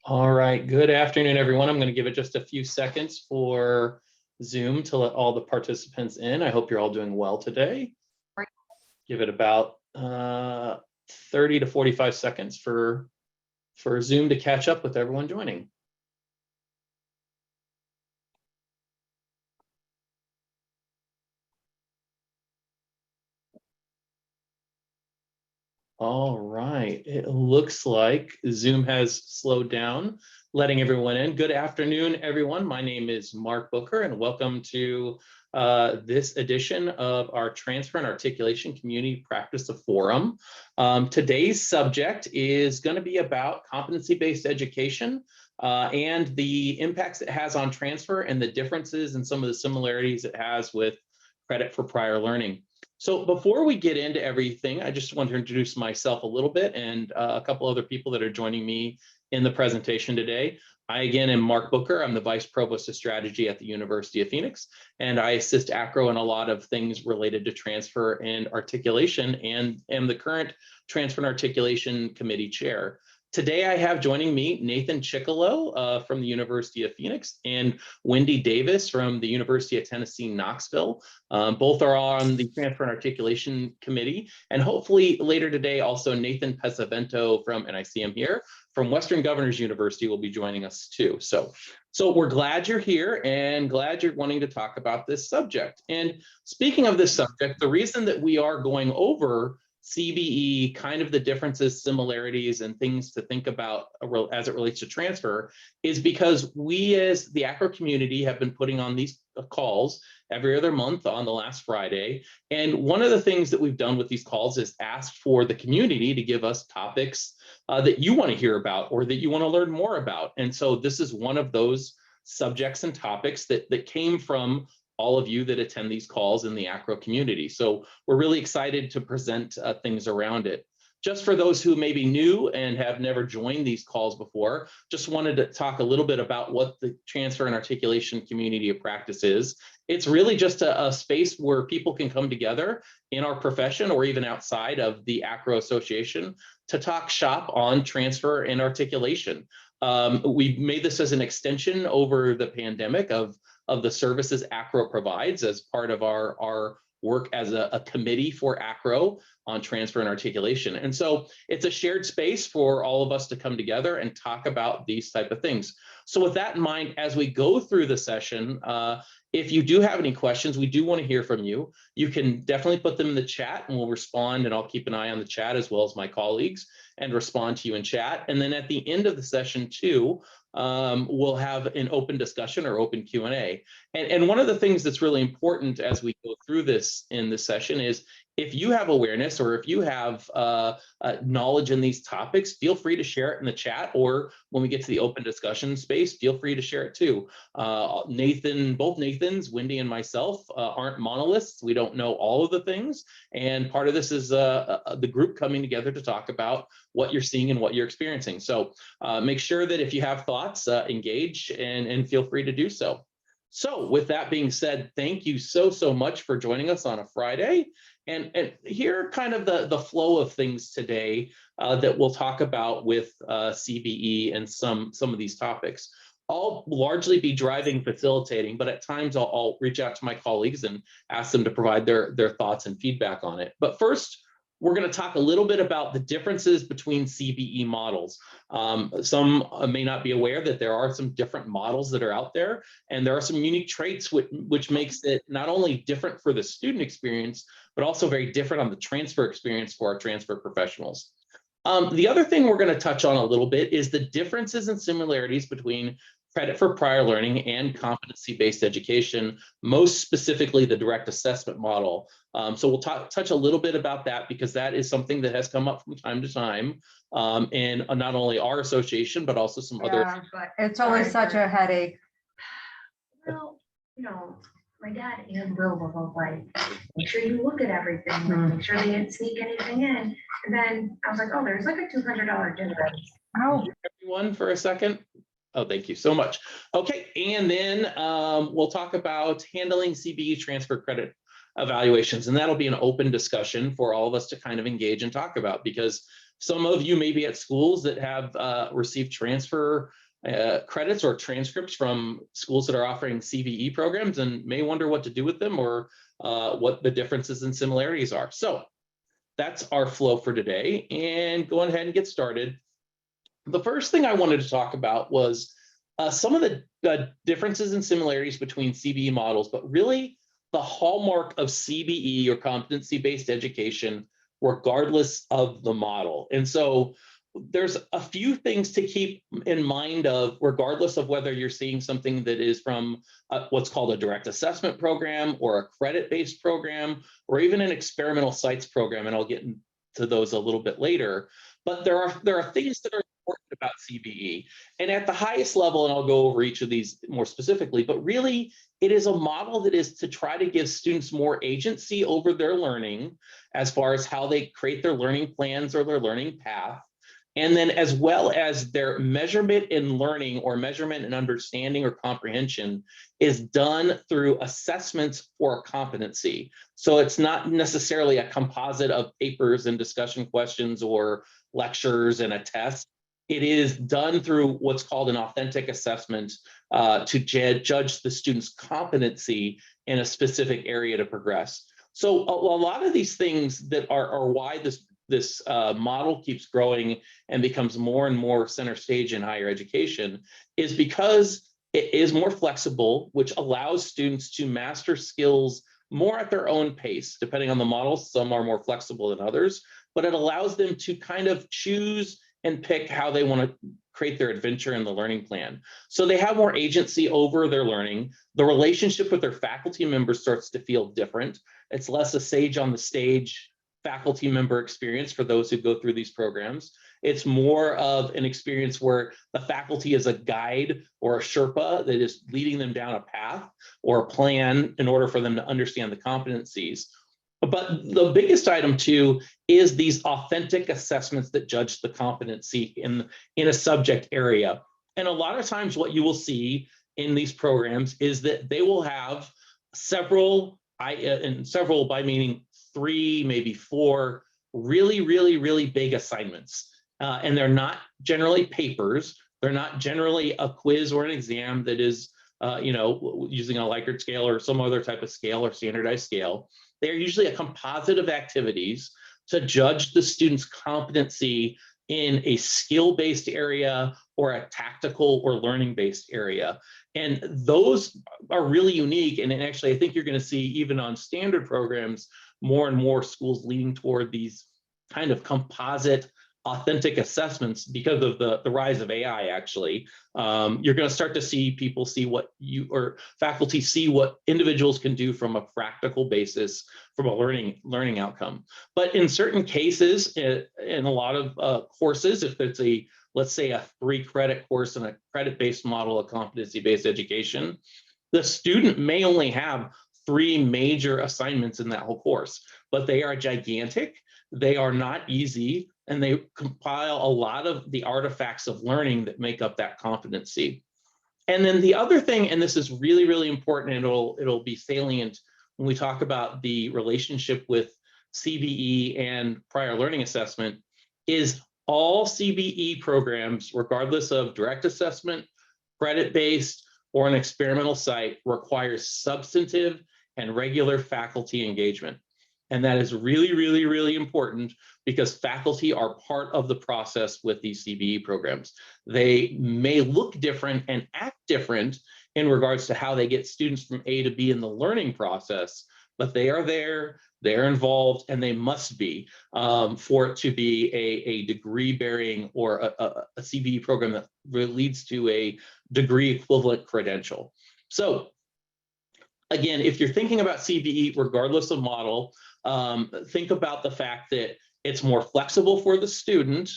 All right, good afternoon, everyone. I'm going to give it just a few seconds for Zoom to let all the participants in. I hope you're all doing well today. Give it about 30 to 45 seconds for Zoom to catch up with everyone joining. All right, it looks like Zoom has slowed down, letting everyone in. Good afternoon, everyone. My name is Mark Booker, and welcome to this edition of our Transfer and Articulation Community Practice Forum. Today's subject is going to be about competency-based education and the impacts it has on transfer and the differences and some of the similarities it has with credit for prior learning. So before we get into everything, I just want to introduce myself a little bit and a couple other people that are joining me in the presentation today. I, again, am Mark Booker. I'm the Vice Provost of Strategy at the University of Phoenix, and I assist AACRAO in a lot of things related to transfer and articulation, and am the current Transfer and Articulation Committee Chair. Today, I have joining me Nathan Chickalo from the University of Phoenix and Wendy Davis from the University of Tennessee, Knoxville. Both are on the Transfer and Articulation Committee. And hopefully later today, also Nathan Pesavento from, and I see him here, from Western Governors University will be joining us too. So we're glad you're here and glad you're wanting to talk about this subject. And speaking of this subject, the reason that we are going over CBE, kind of the differences, similarities, and things to think about as it relates to transfer is because we as the AACRAO community have been putting on these calls every other month on the last Friday. And one of the things that we've done with these calls is ask for the community to give us topics that you want to hear about or that you want to learn more about. And so this is one of those subjects and topics that came from all of you that attend these calls in the AACRAO community. So we're really excited to present things around it. Just for those who may be new and have never joined these calls before, just wanted to talk a little bit about what the Transfer and Articulation Community of Practice is. It's really just a space where people can come together in our profession or even outside of the AACRAO Association to talk shop on transfer and articulation. We've made this as an extension over the pandemic of the services AACRAO provides as part of our work as a committee for AACRAO on transfer and articulation. And so it's a shared space for all of us to come together and talk about these type of things. So with that in mind, as we go through the session, if you do have any questions, we do want to hear from you. You can definitely put them in the chat and we'll respond, and I'll keep an eye on the chat as well as my colleagues and respond to you in chat. And then at the end of the session too, we'll have an open discussion or open Q&A. And one of the things that's really important as we go through this in this session is if you have awareness or if you have knowledge in these topics, feel free to share it in the chat, or when we get to the open discussion space, feel free to share it too. Both Nathans, Wendy and myself aren't monoliths. We don't know all of the things. And part of this is the group coming together to talk about what you're seeing and what you're experiencing. So make sure that if you have thoughts, engage and feel free to do so. So with that being said, thank you so much for joining us on a Friday. And here kind of the flow of things today that we'll talk about with CBE and some of these topics. I'll largely be driving, facilitating, but at times I'll reach out to my colleagues and ask them to provide their thoughts and feedback on it. But first, we're going to talk a little bit about the differences between CBE models. Some may not be aware that there are some different models that are out there, and there are some unique traits which makes it not only different for the student experience, but also very different on the transfer experience for our transfer professionals. The other thing we're going to touch on a little bit is the differences and similarities between credit for prior learning and competency-based education, most specifically the direct assessment model. So we'll touch a little bit about that because that is something that has come up from time to time in not only our association, but also some other. But it's always such a headache. Well, my dad and Will were both like, make sure you look at everything, like, make sure they didn't sneak anything in. And then I was like, oh, there's like a $200 difference. Oh, Everyone for a second. Oh, thank you so much. Okay, and then we'll talk about handling CBE transfer credit evaluations, and that'll be an open discussion for all of us to kind of engage and talk about, because Some of you may be at schools that have received transfer credits or transcripts from schools that are offering CVE programs and may wonder what to do with them or what the differences and similarities are. So that's our flow for today, and go ahead and get started. The first thing I wanted to talk about was some of the differences and similarities between CVE models, but really the hallmark of CBE or competency-based education, regardless of the model. And so there's a few things to keep in mind of, regardless of whether you're seeing something that is from what's called a direct assessment program or a credit-based program, or even an experimental sites program, and I'll get into those a little bit later. But there are things that are important about CBE. And at the highest level, and I'll go over each of these more specifically, but really it is a model that is to try to give students more agency over their learning as far as how they create their learning plans or their learning path. And then as well as their measurement in learning or measurement in understanding or comprehension is done through assessments for competency. So it's not necessarily a composite of papers and discussion questions or lectures and a test. It is done through what's called an authentic assessment to judge the student's competency in a specific area to progress. So a lot of these things that are why this model keeps growing and becomes more and more center stage in higher education is because it is more flexible, which allows students to master skills more at their own pace, depending on the model. Some are more flexible than others, but it allows them to kind of choose and pick how they want to create their adventure in the learning plan. So they have more agency over their learning. The relationship with their faculty members starts to feel different. It's less a sage on the stage faculty member experience for those who go through these programs. It's more of an experience where the faculty is a guide or a Sherpa that is leading them down a path or a plan in order for them to understand the competencies. But the biggest item too is these authentic assessments that judge the competency in a subject area. And a lot of times what you will see in these programs is that they will have several, and several by meaning 3, maybe 4 really big assignments. And they're not generally papers. They're not generally a quiz or an exam that is using a Likert scale or some other type of scale or standardized scale. They're usually a composite of activities to judge the student's competency in a skill-based area or a tactical or learning-based area. And those are really unique. And actually, I think you're going to see even on standard programs, more and more schools leaning toward these kind of composite, authentic assessments because of the rise of AI, actually. You're going to start to see people see what faculty see what individuals can do from a practical basis, from a learning outcome. But in certain cases, in a lot of courses, if it's let's say a 3-credit course and a credit-based model of competency-based education, the student may only have 3 major assignments in that whole course, but they are gigantic, they are not easy, and they compile a lot of the artifacts of learning that make up that competency. And then the other thing, and this is really important, and it'll be salient when we talk about the relationship with CBE and prior learning assessment, is all CBE programs, regardless of direct assessment, credit-based, or an experimental site, requires substantive and regular faculty engagement. And that is really important because faculty are part of the process with these CBE programs. They may look different and act different in regards to how they get students from A to B in the learning process, but they are there, they're involved, and they must be for it to be a degree-bearing or a CBE program that leads to a degree equivalent credential. So again, if you're thinking about CBE, regardless of model, think about the fact that it's more flexible for the student.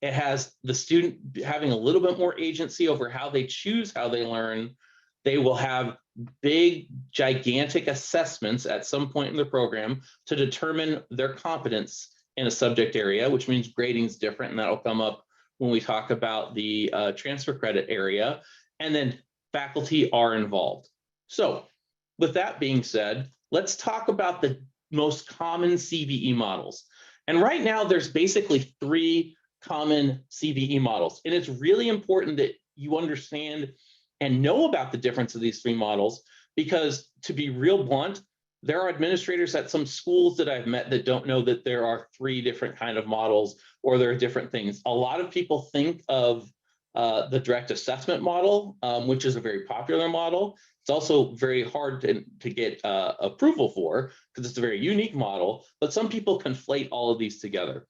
It has the student having a little bit more agency over how they choose how they learn. They will have big, gigantic assessments at some point in the program to determine their competence in a subject area, which means grading is different, and that'll come up when we talk about the transfer credit area. And then faculty are involved. So with that being said, let's talk about the most common CBE models. And right now there's basically 3 common CBE models. And it's really important that you understand and know about the difference of these 3 models, because to be real blunt, there are administrators at some schools that I've met that don't know that there are 3 different kind of models, or there are different things. A lot of people think of the direct assessment model, which is a very popular model. It's also very hard to get approval for, because it's a very unique model, but some people conflate all of these together.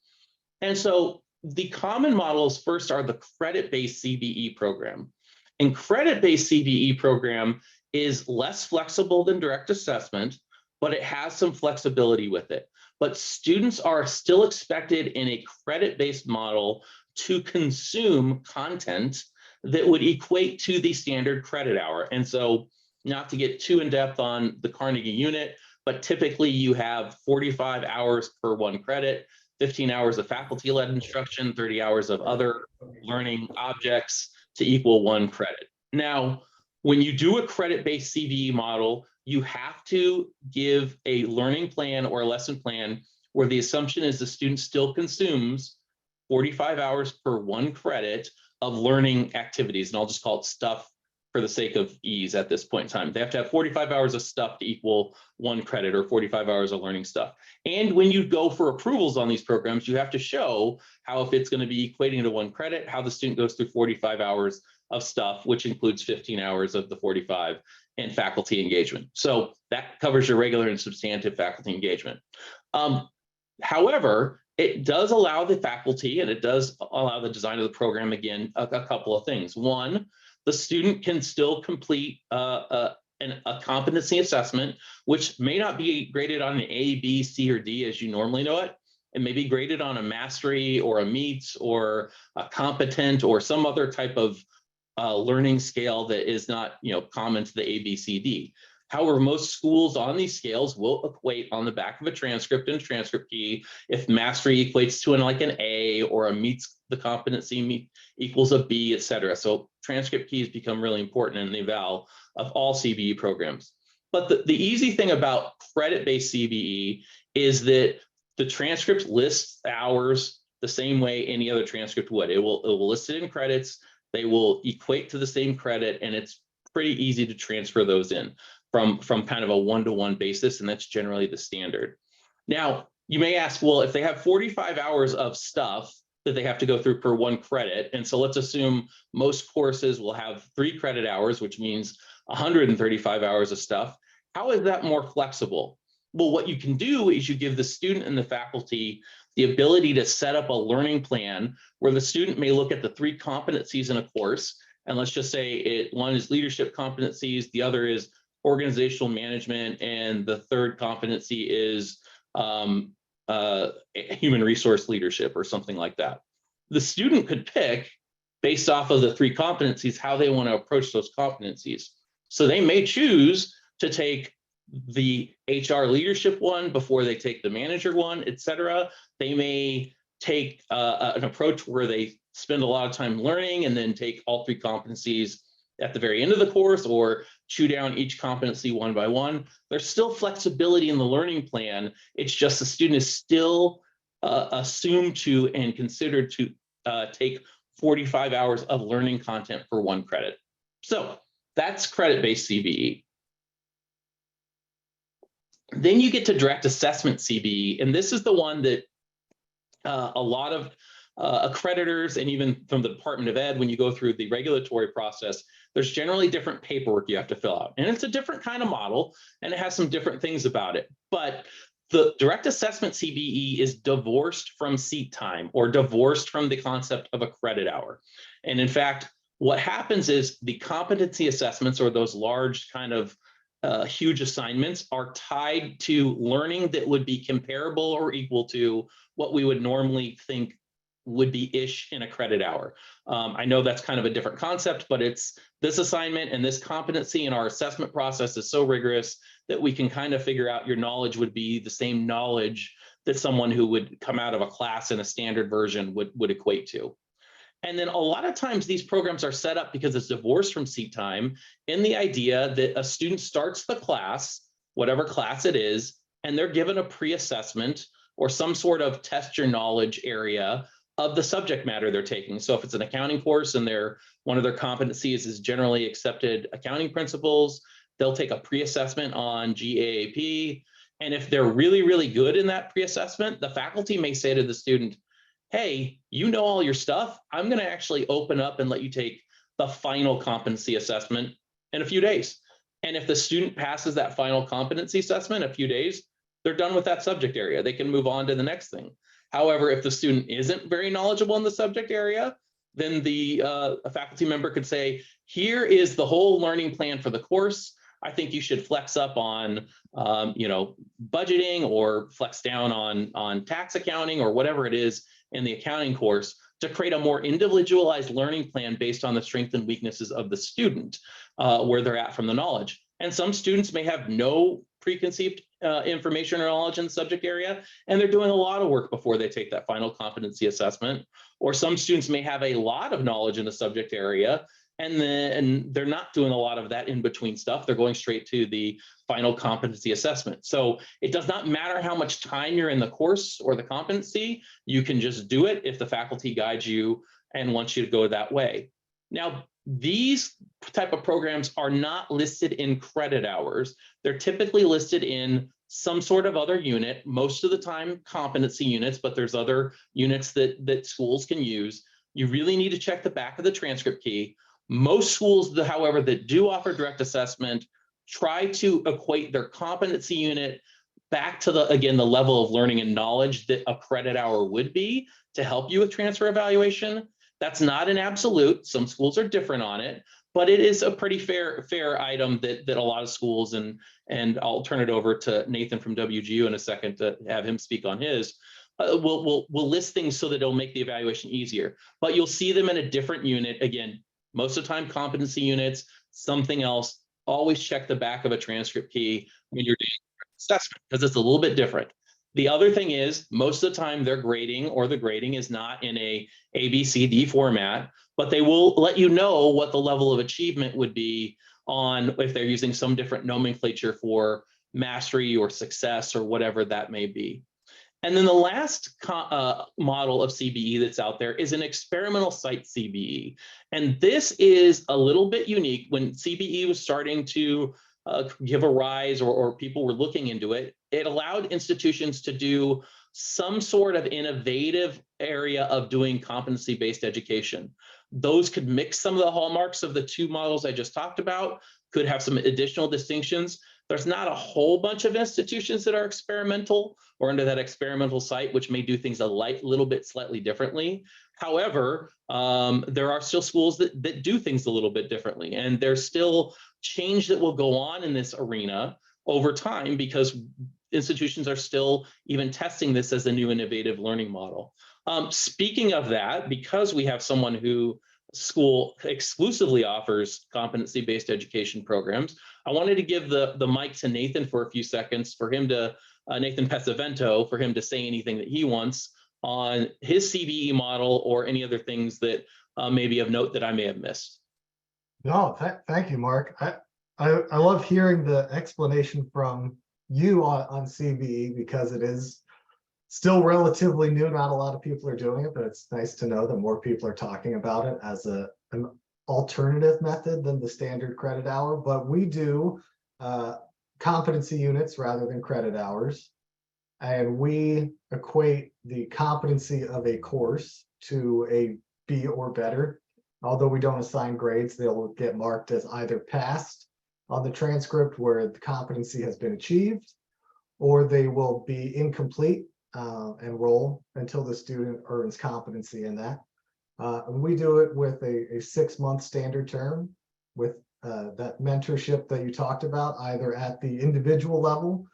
And so the common models first are the credit-based CBE program. And credit-based CBE program is less flexible than direct assessment, but it has some flexibility with it. But students are still expected in a credit-based model to consume content that would equate to the standard credit hour. And so, not to get too in depth on the Carnegie unit, but typically you have 45 hours per 1 credit, 15 hours of faculty-led instruction, 30 hours of other learning objects to equal 1 credit. Now, when you do a credit-based CBE model, you have to give a learning plan or a lesson plan where the assumption is the student still consumes 45 hours per 1 credit of learning activities. And I'll just call it stuff for the sake of ease at this point in time. They have to have 45 hours of stuff to equal 1 credit, or 45 hours of learning stuff. And when you go for approvals on these programs, you have to show how, if it's going to be equating to 1 credit, how the student goes through 45 hours of stuff, which includes 15 hours of the 45 and faculty engagement. So that covers your regular and substantive faculty engagement. However, it does allow the faculty, and it does allow the design of the program, again, a couple of things. One, the student can still complete a competency assessment, which may not be graded on an A, B, C, or D as you normally know it. It may be graded on a mastery or a meets or a competent or some other type of learning scale that is not, common to the A, B, C, D. However, most schools on these scales will equate on the back of a transcript and transcript key if mastery equates to like an A, or a meets the competency equals a B, et cetera. So transcript keys become really important in the eval of all CBE programs. But the easy thing about credit-based CBE is that the transcript lists hours the same way any other transcript would. It will list it in credits. They will equate to the same credit, and it's pretty easy to transfer those in from kind of a 1-to-1 basis, and that's generally the standard. Now, you may ask, well, if they have 45 hours of stuff that they have to go through per 1 credit, and so let's assume most courses will have 3 credit hours, which means 135 hours of stuff. How is that more flexible? Well, what you can do is you give the student and the faculty the ability to set up a learning plan where the student may look at the 3 competencies in a course, and let's just say one is leadership competencies, the other is organizational management, and the 3rd competency is human resource leadership or something like that. The student could pick, based off of the 3 competencies, how they want to approach those competencies. So they may choose to take the HR leadership one before they take the manager one, et cetera. They may take an approach where they spend a lot of time learning and then take all 3 competencies at the very end of the course, or chew down each competency one by one. There's still flexibility in the learning plan. It's just the student is still assumed to and considered to take 45 hours of learning content for 1 credit. So that's credit-based CBE. Then you get to direct assessment CBE, and this is the one that a lot of accreditors, and even from the Department of Ed, when you go through the regulatory process, there's generally different paperwork you have to fill out. And it's a different kind of model, and it has some different things about it. But the direct assessment CBE is divorced from seat time, or divorced from the concept of a credit hour. And in fact, what happens is the competency assessments, or those large kind of huge assignments, are tied to learning that would be comparable or equal to what we would normally think would be ish in a credit hour. I know that's kind of a different concept, but it's this assignment and this competency in our assessment process is so rigorous that we can kind of figure out your knowledge would be the same knowledge that someone who would come out of a class in a standard version would equate to. And then a lot of times these programs are set up because it's divorced from seat time, in the idea that a student starts the class, whatever class it is, and they're given a pre-assessment or some sort of test your knowledge area of the subject matter they're taking. So if it's an accounting course and one of their competencies is generally accepted accounting principles, they'll take a pre-assessment on GAAP. And if they're really, really good in that pre-assessment, the faculty may say to the student, hey, you know all your stuff. I'm going to actually open up and let you take the final competency assessment in a few days. And if the student passes that final competency assessment in a few days, they're done with that subject area. They can move on to the next thing. However, if the student isn't very knowledgeable in the subject area, then a faculty member could say, here is the whole learning plan for the course. I think you should flex up on budgeting, or flex down on tax accounting, or whatever it is in the accounting course, to create a more individualized learning plan based on the strengths and weaknesses of the student, where they're at from the knowledge. And some students may have no preconceived information or knowledge in the subject area, and they're doing a lot of work before they take that final competency assessment. Or some students may have a lot of knowledge in the subject area, and they're not doing a lot of that in between stuff. They're going straight to the final competency assessment. So it does not matter how much time you're in the course or the competency, you can just do it if the faculty guides you and wants you to go that way. Now, these type of programs are not listed in credit hours. They're typically listed in some sort of other unit, most of the time competency units, but there's other units that schools can use. You really need to check the back of the transcript key. Most schools, however, that do offer direct assessment, try to equate their competency unit back to the level of learning and knowledge that a credit hour would be to help you with transfer evaluation. That's not an absolute. Some schools are different on it, but it is a pretty fair item that a lot of schools, and I'll turn it over to Nathan from WGU in a second to have him speak on his. We'll list things so that it'll make the evaluation easier, but you'll see them in a different unit. Again, most of the time competency units, something else. Always check the back of a transcript key when you're doing assessment, because it's a little bit different. The other thing is, most of the time their grading or the grading is not in a ABCD format, but they will let you know what the level of achievement would be on if they're using some different nomenclature for mastery or success or whatever that may be. And then the last model of CBE that's out there is an experimental site CBE. And this is a little bit unique. When CBE was starting to give a rise, or people were looking into it, it allowed institutions to do some sort of innovative area of doing competency-based education. Those could mix some of the hallmarks of the two models I just talked about, could have some additional distinctions. There's not a whole bunch of institutions that are experimental or under that experimental site, which may do things a little bit slightly differently. However, there are still schools that do things a little bit differently, and there's still change that will go on in this arena over time, because institutions are still even testing this as a new innovative learning model. Speaking of that, because we have someone who school exclusively offers competency-based education programs, I wanted to give the mic to Nathan for a few seconds for him to, Nathan Pesavento, for him to say anything that he wants on his CBE model or any other things that may be of note that I may have missed. No, thank you, Mark. I love hearing the explanation from you on CBE, because it is still relatively new. Not a lot of people are doing it, but it's nice to know that more people are talking about it as an alternative method than the standard credit hour. But we do competency units rather than credit hours, and we equate the competency of a course to a B or better. Although we don't assign grades, they'll get marked as either passed on the transcript where the competency has been achieved, or they will be incomplete and roll until the student earns competency in that. And we do it with a 6-month standard term with that mentorship that you talked about, either at the individual level,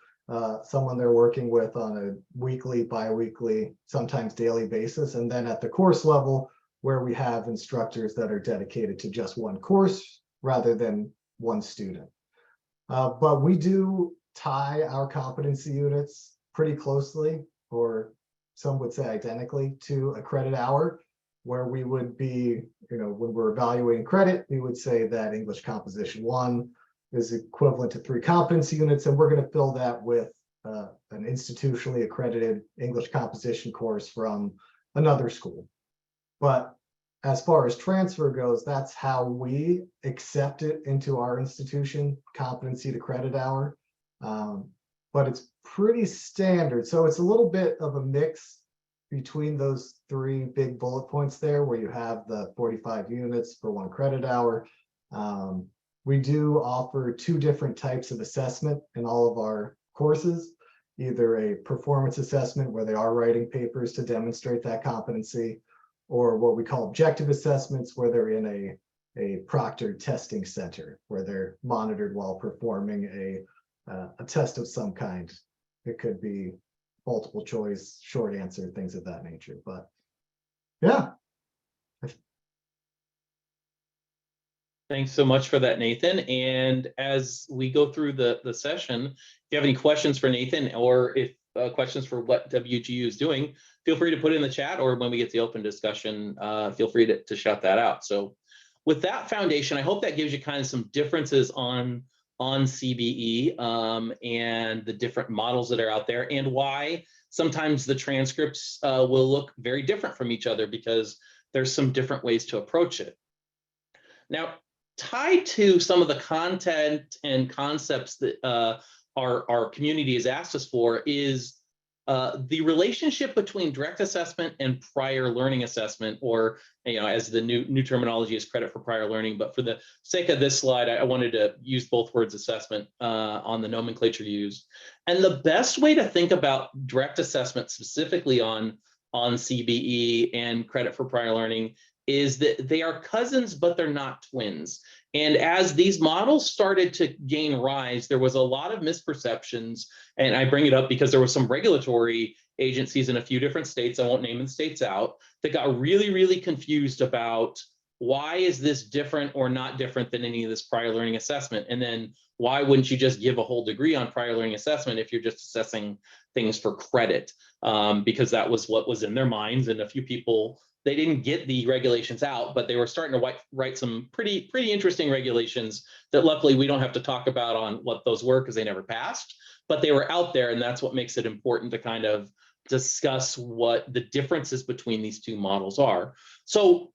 someone they're working with on a weekly, bi-weekly, sometimes daily basis, and then at the course level, where we have instructors that are dedicated to just one course rather than one student. But we do tie our competency units pretty closely, or some would say identically, to a credit hour, where we would be, when we're evaluating credit, we would say that English Composition 1 is equivalent to 3 competency units, and we're going to fill that with an institutionally accredited English composition course from another school. But as far as transfer goes, that's how we accept it into our institution, competency to credit hour. But it's pretty standard. So it's a little bit of a mix between those three big bullet points there, where you have the 45 units for 1 credit hour. We do offer 2 different types of assessment in all of our courses, either a performance assessment where they are writing papers to demonstrate that competency, or what we call objective assessments, where they're in a proctored testing center, where they're monitored while performing a test of some kind. It could be multiple choice, short answer, things of that nature. But yeah. Thanks so much for that, Nathan. And as we go through the session, if you have any questions for Nathan, or if questions for what WGU is doing, feel free to put it in the chat, or when we get the open discussion, feel free to shout that out. So with that foundation, I hope that gives you kind of some differences on CBE and the different models that are out there, and why sometimes the transcripts will look very different from each other, because there's some different ways to approach it. Now, tied to some of the content and concepts that our community has asked us for is the relationship between direct assessment and prior learning assessment, or as the new terminology is credit for prior learning. But for the sake of this slide, I wanted to use both words, assessment, on the nomenclature used. And the best way to think about direct assessment specifically on CBE and credit for prior learning is that they are cousins, but they're not twins. And as these models started to gain rise, there was a lot of misperceptions. And I bring it up because there were some regulatory agencies in a few different states, I won't name the states out, that got really, really confused about why is this different or not different than any of this prior learning assessment? And then why wouldn't you just give a whole degree on prior learning assessment if you're just assessing things for credit? Because that was what was in their minds. And a few people, they didn't get the regulations out, but they were starting to write some pretty interesting regulations that luckily we don't have to talk about on what those were, because they never passed, but they were out there. And that's what makes it important to kind of discuss what the differences between these two models are. So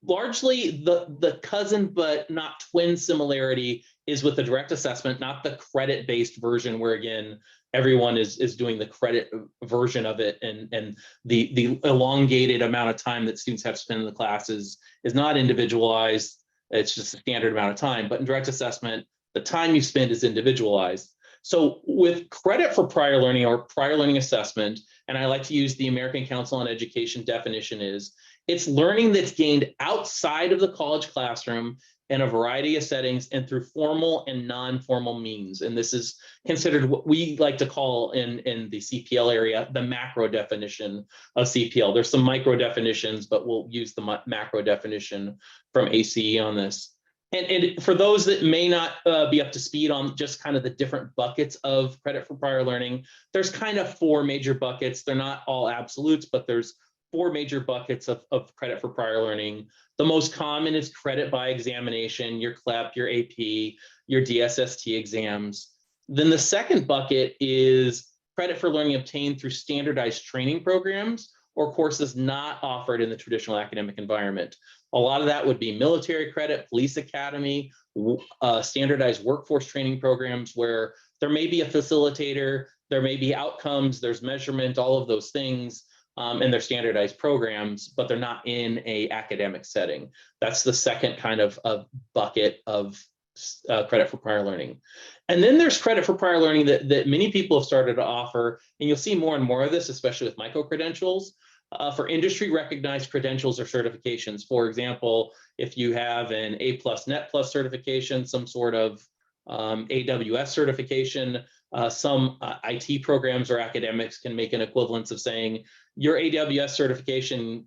largely the cousin but not twin similarity is with the direct assessment, not the credit-based version, where again, everyone is doing the credit version of it, and the elongated amount of time that students have to spend in the classes is not individualized. It's just a standard amount of time. But in direct assessment, the time you spend is individualized. So with credit for prior learning or prior learning assessment, and I like to use the American Council on Education definition, is it's learning that's gained outside of the college classroom in a variety of settings and through formal and non-formal means. And this is considered what we like to call in the CPL area, the macro definition of CPL. There's some micro definitions, but we'll use the macro definition from ACE on this. And for those that may not be up to speed on just kind of the different buckets of credit for prior learning, there's kind of 4 major buckets. They're not all absolutes, but there's 4 major buckets of credit for prior learning. The most common is credit by examination, your CLEP, your AP, your DSST exams. Then the second bucket is credit for learning obtained through standardized training programs or courses not offered in the traditional academic environment. A lot of that would be military credit, police academy, standardized workforce training programs where there may be a facilitator, there may be outcomes, there's measurement, all of those things. And they're standardized programs, but they're not in a academic setting. That's the second kind of bucket of credit for prior learning. And then there's credit for prior learning that many people have started to offer, and you'll see more and more of this, especially with micro-credentials, for industry recognized credentials or certifications. For example, if you have an A+ Net Plus certification, some sort of AWS certification, some IT programs or academics can make an equivalence of saying your AWS certification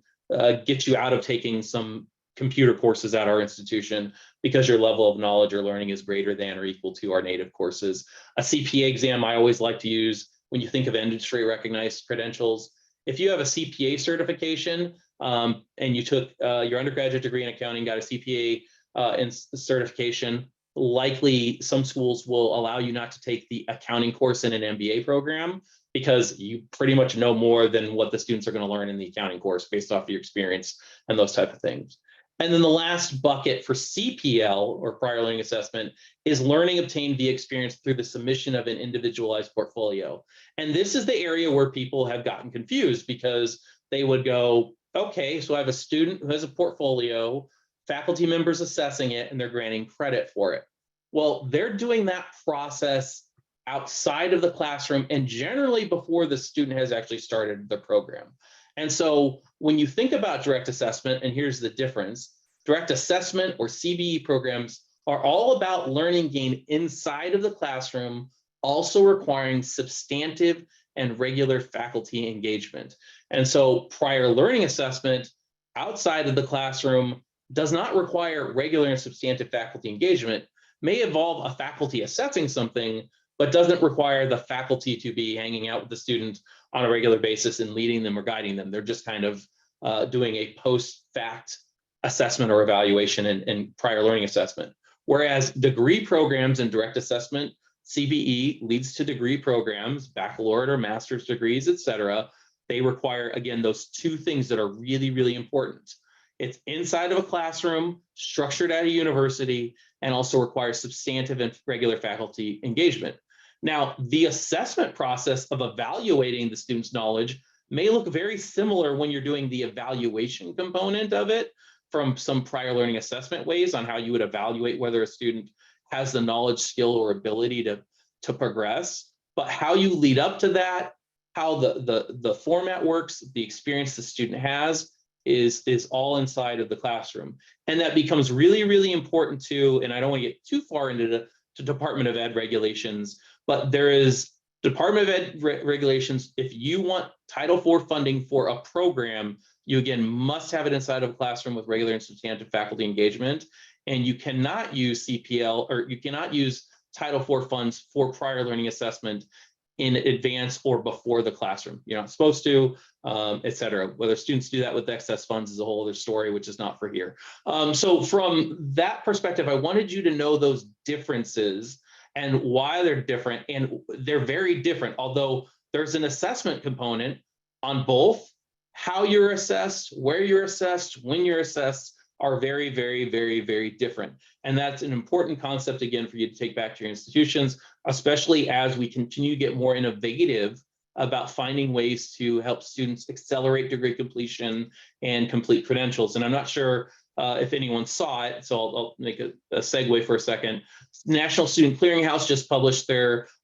gets you out of taking some computer courses at our institution because your level of knowledge or learning is greater than or equal to our native courses. A CPA exam I always like to use when you think of industry recognized credentials. If you have a CPA certification and you took your undergraduate degree in accounting, got a CPA certification, likely some schools will allow you not to take the accounting course in an MBA program because you pretty much know more than what the students are going to learn in the accounting course based off of your experience and those type of things. And then the last bucket for CPL, or prior learning assessment, is learning obtained via experience through the submission of an individualized portfolio. And this is the area where people have gotten confused because they would go, okay, so I have a student who has a portfolio, faculty members assessing it, and they're granting credit for it. Well, they're doing that process outside of the classroom and generally before the student has actually started the program. And so when you think about direct assessment, and here's the difference, direct assessment or CBE programs are all about learning gained inside of the classroom, also requiring substantive and regular faculty engagement. And so prior learning assessment outside of the classroom does not require regular and substantive faculty engagement, may involve a faculty assessing something, but doesn't require the faculty to be hanging out with the student on a regular basis and leading them or guiding them. They're just kind of doing a post-fact assessment or evaluation and prior learning assessment. Whereas degree programs and direct assessment, CBE leads to degree programs, baccalaureate or master's degrees, et cetera. They require, again, those two things that are really, really important. It's inside of a classroom, structured at a university, and also requires substantive and regular faculty engagement. Now, the assessment process of evaluating the student's knowledge may look very similar when you're doing the evaluation component of it from some prior learning assessment ways on how you would evaluate whether a student has the knowledge, skill, or ability to progress. But how you lead up to that, how the format works, the experience the student has is all inside of the classroom. And that becomes really, really important too, and I don't want to get too far into the Department of Ed regulations, but there is Department of Ed regulations. If you want Title IV funding for a program, you again must have it inside of a classroom with regular and substantive faculty engagement. And you cannot use CPL or you cannot use Title IV funds for prior learning assessment in advance or before the classroom. You're not supposed to, et cetera. Whether students do that with excess funds is a whole other story, which is not for here. So from that perspective, I wanted you to know those differences and why they're different. And they're very different, although there's an assessment component on both. How you're assessed, where you're assessed, when you're assessed are very, very, very, very different. And that's an important concept, again, for you to take back to your institutions, especially as we continue to get more innovative about finding ways to help students accelerate degree completion and complete credentials. And I'm not sure if anyone saw it, so I'll make a segue for a second. National Student Clearinghouse just published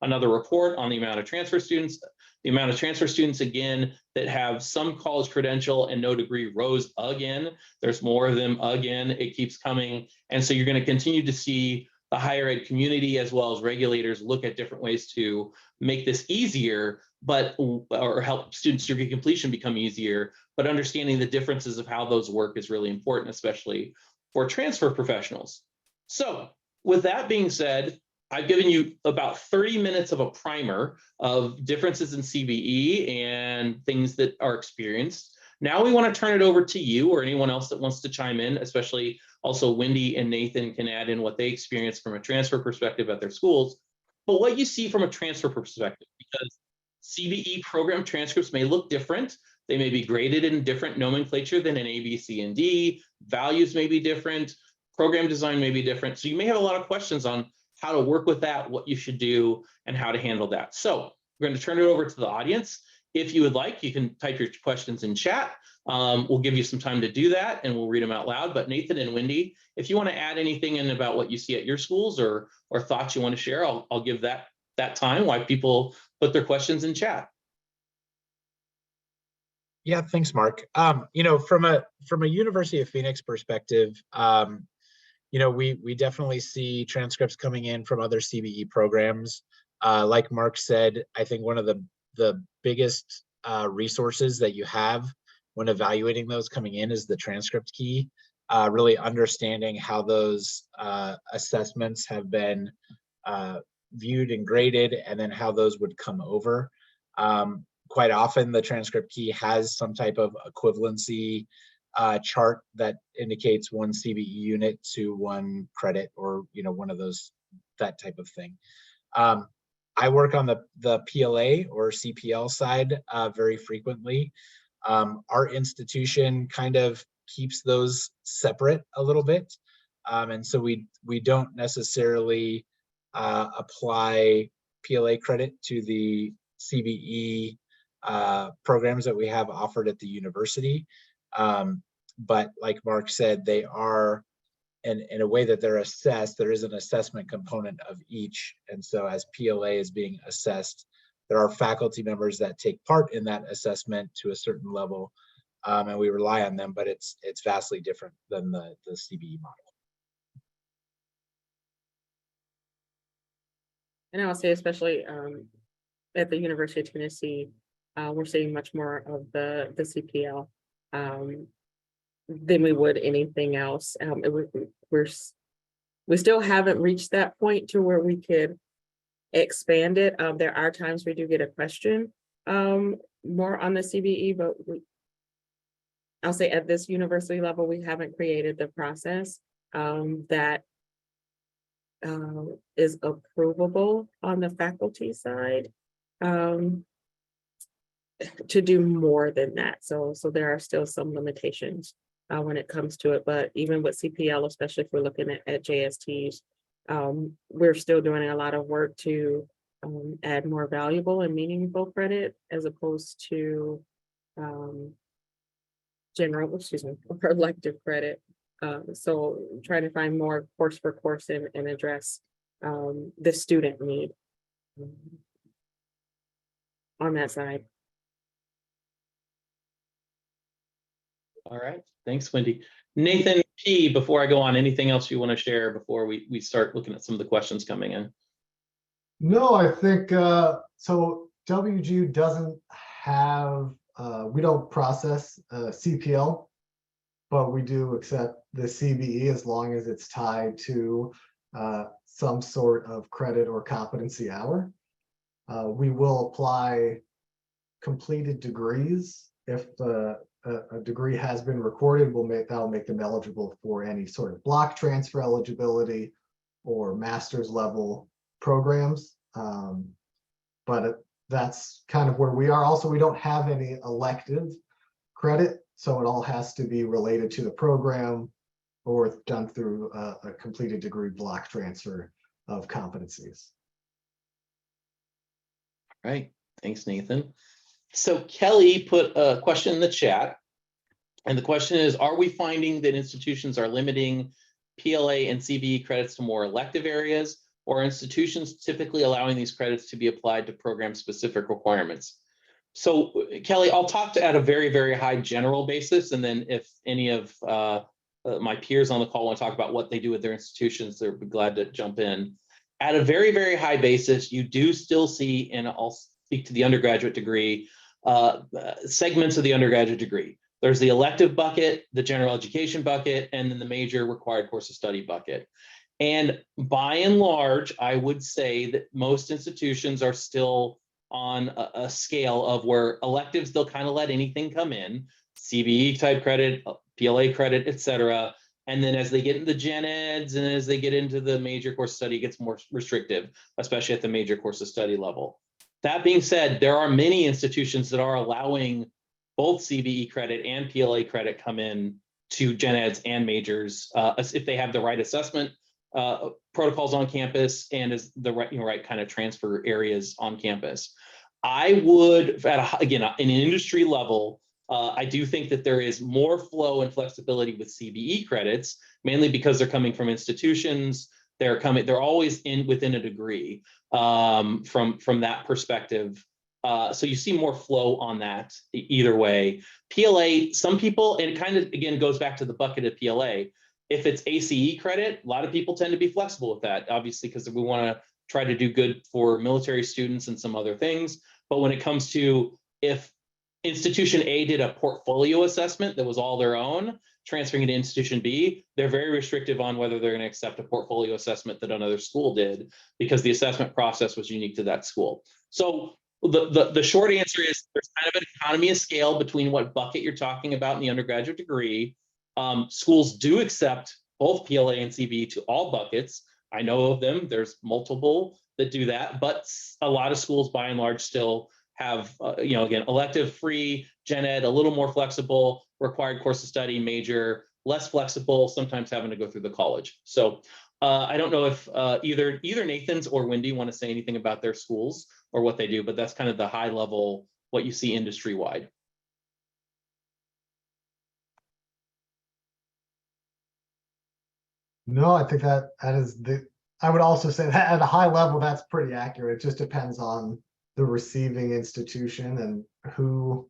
another report on the amount of transfer students. The amount of transfer students, again, that have some college credential and no degree rose again. There's more of them again. It keeps coming. And so you're going to continue to see the higher ed community as well as regulators look at different ways to make this easier, or help students' degree completion become easier. But understanding the differences of how those work is really important, especially for transfer professionals. So with that being said, I've given you about 30 minutes of a primer of differences in CBE and things that are experienced. Now we want to turn it over to you or anyone else that wants to chime in, especially also Wendy and Nathan can add in what they experience from a transfer perspective at their schools, but what you see from a transfer perspective, because CBE program transcripts may look different. They may be graded in different nomenclature than an A, B, C, and D. Values may be different. Program design may be different. So you may have a lot of questions on how to work with that, what you should do, and how to handle that. So we're going to turn it over to the audience. If you would like, you can type your questions in chat. We'll give you some time to do that and we'll read them out loud. But Nathan and Wendy, if you want to add anything in about what you see at your schools or thoughts you want to share, I'll give that time while people put their questions in chat. Yeah, thanks, Mark. You know, from a University of Phoenix perspective, you know, we definitely see transcripts coming in from other CBE programs. Like Mark said, I think one of the biggest resources that you have when evaluating those coming in is the transcript key. Really understanding how those assessments have been viewed and graded, and then how those would come over. Quite often, the transcript key has some type of equivalency chart that indicates one CBE unit to one credit, or one of those, that type of thing. I work on the PLA or CPL side very frequently. Our institution kind of keeps those separate a little bit, and so we don't necessarily apply PLA credit to the CBE programs that we have offered at the university. But like Mark said, they are, in a way that they're assessed, there is an assessment component of each. And so as PLA is being assessed, there are faculty members that take part in that assessment to a certain level, and we rely on them, but it's vastly different than the CBE model. And I'll say, especially at the University of Tennessee, we're seeing much more of the CPL than we would anything else. We still haven't reached that point to where we could expand it. There are times we do get a question more on the CBE, but I'll say at this university level, we haven't created the process that is approvable on the faculty side to do more than that. So there are still some limitations when it comes to it. But even with CPL, especially if we're looking at JSTs, we're still doing a lot of work to add more valuable and meaningful credit as opposed to or elective credit. So trying to find more course for course and address the student need on that side. All right, thanks, Wendy. Nathan P, before I go on, anything else you want to share before we start looking at some of the questions coming in? No, I think, so WGU doesn't have, we don't process CPL, but we do accept the CBE as long as it's tied to some sort of credit or competency hour. We will apply completed degrees. If a degree has been recorded, that'll make them eligible for any sort of block transfer eligibility or master's level programs. But that's kind of where we are. Also, we don't have any elective credit, so it all has to be related to the program or done through a completed degree block transfer of competencies. All right, thanks, Nathan. So Kelly put a question in the chat, and the question is, are we finding that institutions are limiting PLA and CBE credits to more elective areas, or are institutions typically allowing these credits to be applied to program-specific requirements? So Kelly, I'll talk at a very, very high general basis, and then if any of my peers on the call want to talk about what they do with their institutions, they'll be glad to jump in. At a very, very high basis, you do still see, and I'll speak to the undergraduate degree, segments of the undergraduate degree. There's the elective bucket, the general education bucket, and then the major required course of study bucket. And by and large, I would say that most institutions are still on a scale of where electives, they'll kind of let anything come in, CBE type credit, PLA credit, et cetera. And then as they get into the gen eds and as they get into the major course of study, it gets more restrictive, especially at the major course of study level. That being said, there are many institutions that are allowing both CBE credit and PLA credit come in to gen eds and majors if they have the right assessment protocols on campus and is the right kind of transfer areas on campus. I would, again, in an industry level, I do think that there is more flow and flexibility with CBE credits, mainly because they're coming from institutions. They're always within a degree from that perspective. So you see more flow on that either way. PLA, some people, and it kind of, again, goes back to the bucket of PLA. If it's ACE credit, a lot of people tend to be flexible with that, obviously, because we want to try to do good for military students and some other things. But when it comes to if institution A did a portfolio assessment that was all their own, transferring it to institution B, they're very restrictive on whether they're going to accept a portfolio assessment that another school did, because the assessment process was unique to that school. So The short answer is there's kind of an economy of scale between what bucket you're talking about in the undergraduate degree. Schools do accept both PLA and CBE to all buckets. I know of them. There's multiple that do that, but a lot of schools by and large still have, again, elective free, gen ed, a little more flexible, required course of study, major, less flexible, sometimes having to go through the college. So I don't know if either Nathan's or Wendy want to say anything about their schools or what they do, but that's kind of the high level, what you see industry wide. No, I think that is I would also say that at a high level, that's pretty accurate. It just depends on the receiving institution and who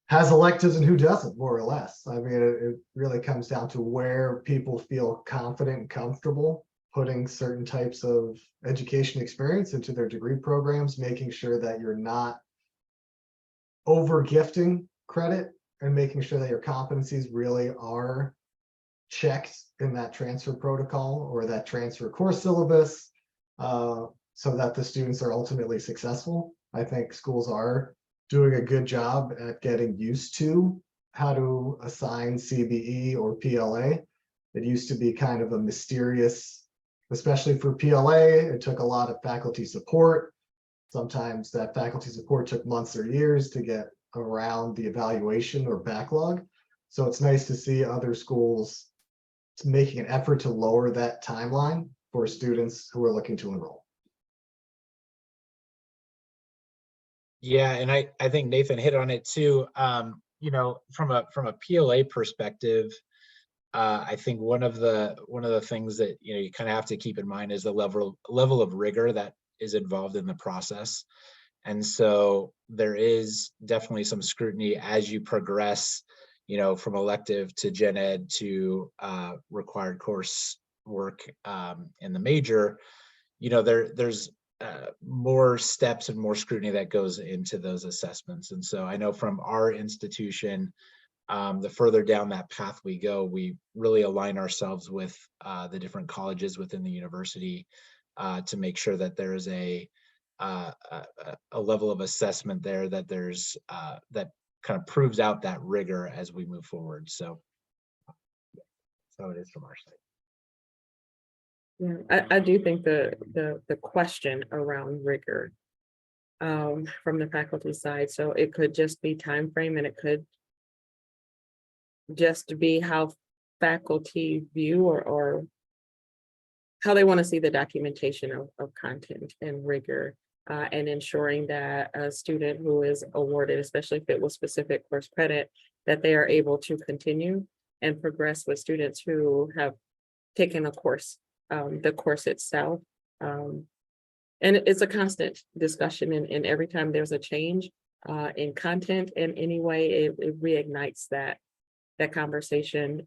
has electives and who doesn't, more or less. I mean, it really comes down to where people feel confident and comfortable putting certain types of education experience into their degree programs, making sure that you're not over gifting credit and making sure that your competencies really are checked in that transfer protocol or that transfer course syllabus, so that the students are ultimately successful. I think schools are doing a good job at getting used to how to assign CBE or PLA. It used to be kind of a mysterious, especially for PLA, it took a lot of faculty support. Sometimes that faculty support took months or years to get around the evaluation or backlog. So it's nice to see other schools making an effort to lower that timeline for students who are looking to enroll. Yeah, and I think Nathan hit on it too. From a PLA perspective, I think one of the things that you kind of have to keep in mind is the level of rigor that is involved in the process. And so there is definitely some scrutiny as you progress, from elective to gen ed to required course work in the major. There's more steps and more scrutiny that goes into those assessments. And so I know from our institution, the further down that path we go, we really align ourselves with the different colleges within the university to make sure that there is a level of assessment there that there's that kind of proves out that rigor as we move forward. So that's how it is from our side. Yeah, I do think the question around rigor from the faculty side, so it could just be time frame, and it could just be how faculty view or how they want to see the documentation of content and rigor, and ensuring that a student who is awarded, especially if it was specific course credit, that they are able to continue and progress with students who have taken a course, the course itself. And it's a constant discussion, and every time there's a change in content in any way, it reignites that conversation.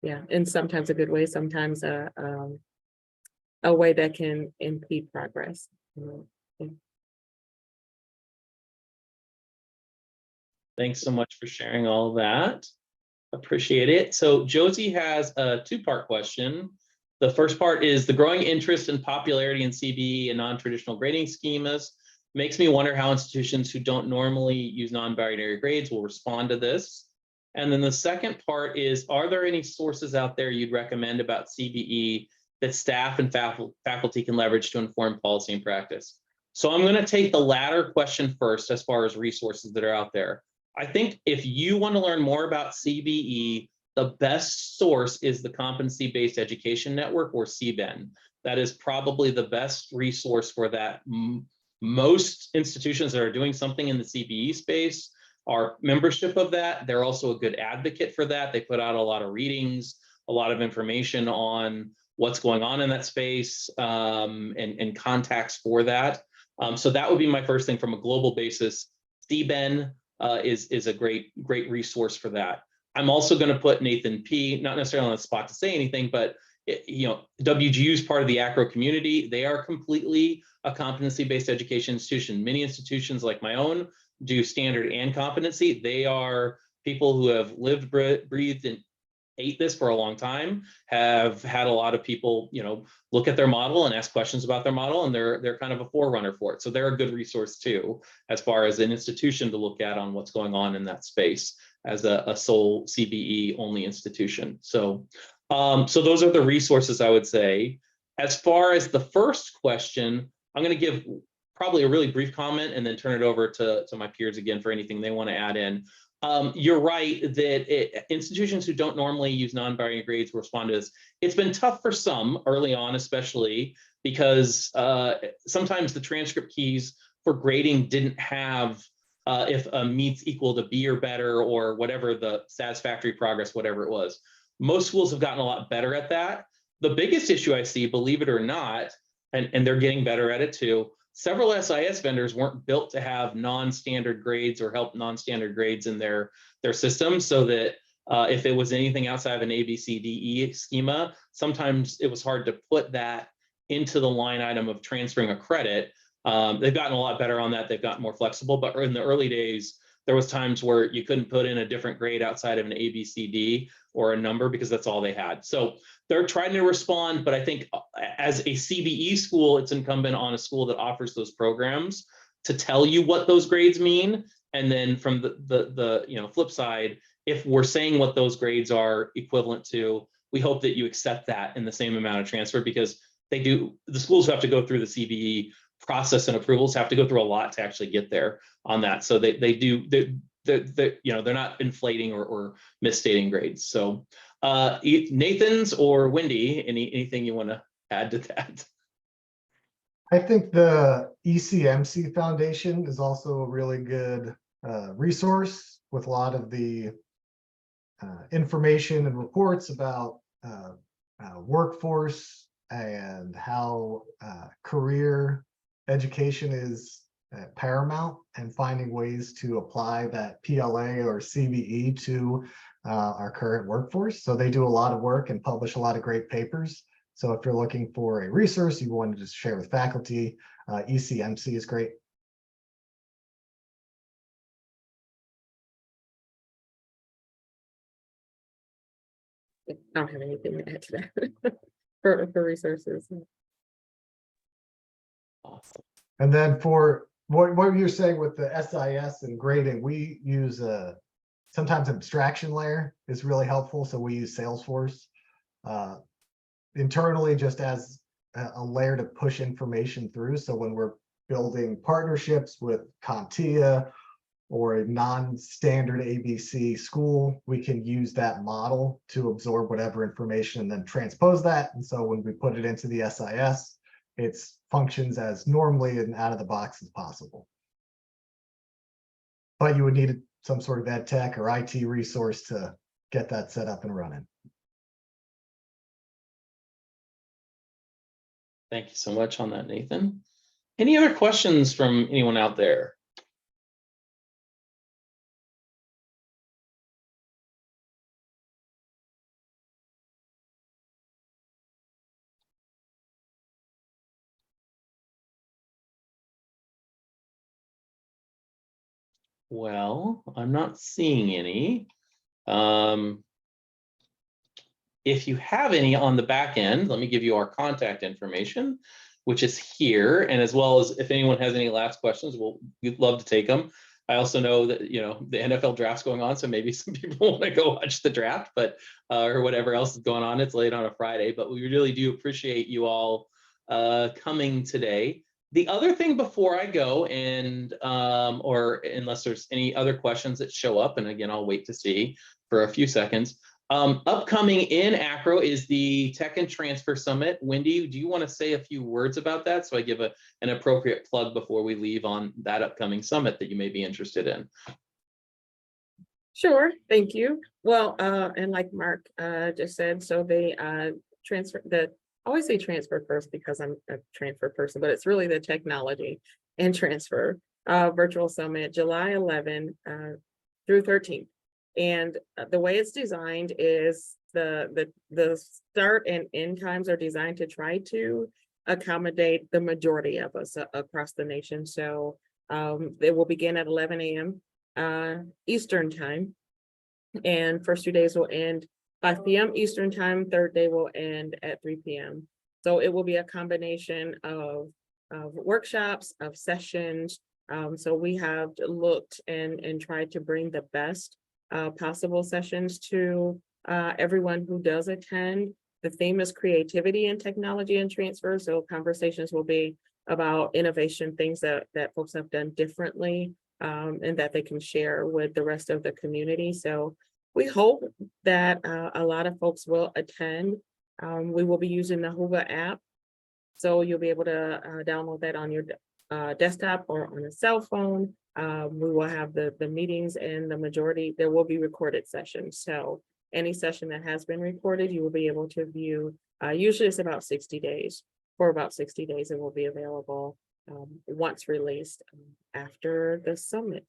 Yeah, and sometimes a good way, sometimes a way that can impede progress. Yeah. Thanks so much for sharing all of that. Appreciate it. So Josie has a two-part question. The first part is the growing interest and popularity in CBE and non-traditional grading schemas makes me wonder how institutions who don't normally use non-binary grades will respond to this. And then the second part is, are there any sources out there you'd recommend about CBE that staff and faculty can leverage to inform policy and practice? So I'm going to take the latter question first as far as resources that are out there. I think if you want to learn more about CBE, the best source is the Competency-Based Education Network, or CBEN. That is probably the best resource for that. Most institutions that are doing something in the CBE space are membership of that. They're also a good advocate for that. They put out a lot of readings, a lot of information on what's going on in that space, and contacts for that. So that would be my first thing from a global basis. CBEN is a great resource for that. I'm also going to put Nathan P., not necessarily on the spot to say anything, but WGU is part of the AACRAO community. They are completely a competency-based education institution. Many institutions like my own do standard and competency. They are people who have lived, breathed, and ate this for a long time have had a lot of people, look at their model and ask questions about their model, and they're kind of a forerunner for it. So they're a good resource too, as far as an institution to look at on what's going on in that space as a sole CBE only institution. So, so those are the resources I would say. As far as the first question, I'm going to give probably a really brief comment and then turn it over to my peers again for anything they want to add in. You're right that institutions who don't normally use non-binary grades will respond to this. It's been tough for some early on, especially because sometimes the transcript keys for grading didn't have if a meets equal to B or better or whatever the satisfactory progress, whatever it was. Most schools have gotten a lot better at that. The biggest issue I see, believe it or not, and they're getting better at it too, several SIS vendors weren't built to have non-standard grades or help non-standard grades in their system, so that if it was anything outside of an ABCDE schema, sometimes it was hard to put that into the line item of transferring a credit. They've gotten a lot better on that. They've gotten more flexible, but in the early days, there was times where you couldn't put in a different grade outside of an ABCD or a number because that's all they had. So they're trying to respond, but I think as a CBE school, it's incumbent on a school that offers those programs to tell you what those grades mean. And then from the flip side, if we're saying what those grades are equivalent to, we hope that you accept that in the same amount of transfer, because the schools who have to go through the CBE process and approvals have to go through a lot to actually get there on that. So they're not inflating or misstating grades. So Nathan's or Wendy, anything you want to add to that? I think the ECMC Foundation is also a really good resource with a lot of the information and reports about workforce and how career education is paramount, and finding ways to apply that PLA or CBE to our current workforce. So they do a lot of work and publish a lot of great papers. So if you're looking for a resource you wanted to share with faculty, ECMC is great. I don't have anything to add to that for resources. Awesome. And then for what you're saying with the SIS and grading, we use sometimes abstraction layer is really helpful. So we use Salesforce internally just as a layer to push information through. So when we're building partnerships with CompTIA or a non-standard ABC school, we can use that model to absorb whatever information and then transpose that. And so when we put it into the SIS, it functions as normally and out of the box as possible. But you would need some sort of ed tech or IT resource to get that set up and running. Thank you so much on that, Nathan. Any other questions from anyone out there? Well, I'm not seeing any. If you have any on the back end, let me give you our contact information, which is here. And as well as if anyone has any last questions, we'd love to take them. I also know that, the NFL draft's going on, so maybe some people want to go watch the draft, but or whatever else is going on. It's late on a Friday, but we really do appreciate you all coming today. The other thing before I go, and or unless there's any other questions that show up, and again, I'll wait to see for a few seconds. Upcoming in AACRAO is the Tech and Transfer Summit. Wendy, do you want to say a few words about that? So I give an appropriate plug before we leave on that upcoming summit that you may be interested in. Sure, thank you. Well, and like Mark just said, so they I always say transfer first because I'm a transfer person, but it's really the technology and transfer virtual summit, July 11 through 13. And the way it's designed is the start and end times are designed to try to accommodate the majority of us across the nation. So it will begin at 11 a.m. Eastern time, and first 2 days will end 5 p.m. Eastern time. Third day will end at 3 p.m. So it will be a combination of workshops, of sessions. So we have looked and tried to bring the best possible sessions to everyone who does attend. The theme is creativity and technology and transfer. So conversations will be about innovation, things that folks have done differently, and that they can share with the rest of the community. So we hope that a lot of folks will attend. We will be using the Hoover app. So you'll be able to download that on your desktop or on a cell phone. We will have the meetings, and the majority, there will be recorded sessions. So any session that has been recorded, you will be able to view. Usually it's about 60 days. For about 60 days, it will be available once released after the summit.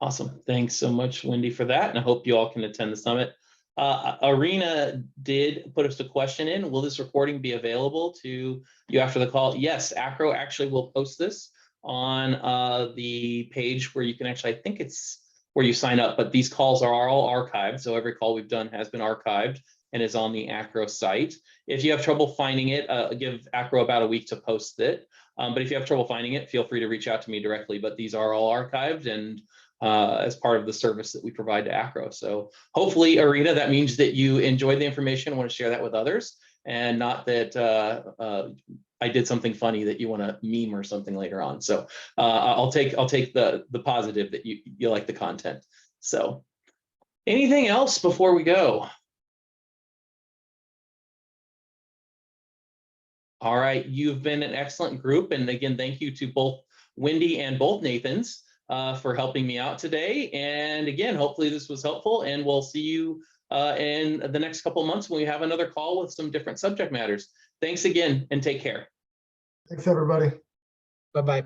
Awesome. Thanks so much, Wendy, for that. And I hope you all can attend the summit. Arena did put us a question in. Will this recording be available to you after the call? Yes, AACRAO actually will post this on the page where you can actually, I think it's where you sign up, but these calls are all archived. So every call we've done has been archived and is on the AACRAO site. If you have trouble finding it, give AACRAO about a week to post it. But if you have trouble finding it, feel free to reach out to me directly. But these are all archived and as part of the service that we provide to AACRAO. So hopefully, Arena, that means that you enjoyed the information, want to share that with others, and not that I did something funny that you want to meme or something later on. So I'll take the positive that you like the content. So anything else before we go? All right, you've been an excellent group. And again, thank you to both Wendy and both Nathans for helping me out today. And again, hopefully this was helpful, and we'll see you in the next couple of months when we have another call with some different subject matters. Thanks again, and take care. Thanks, everybody. Bye-bye.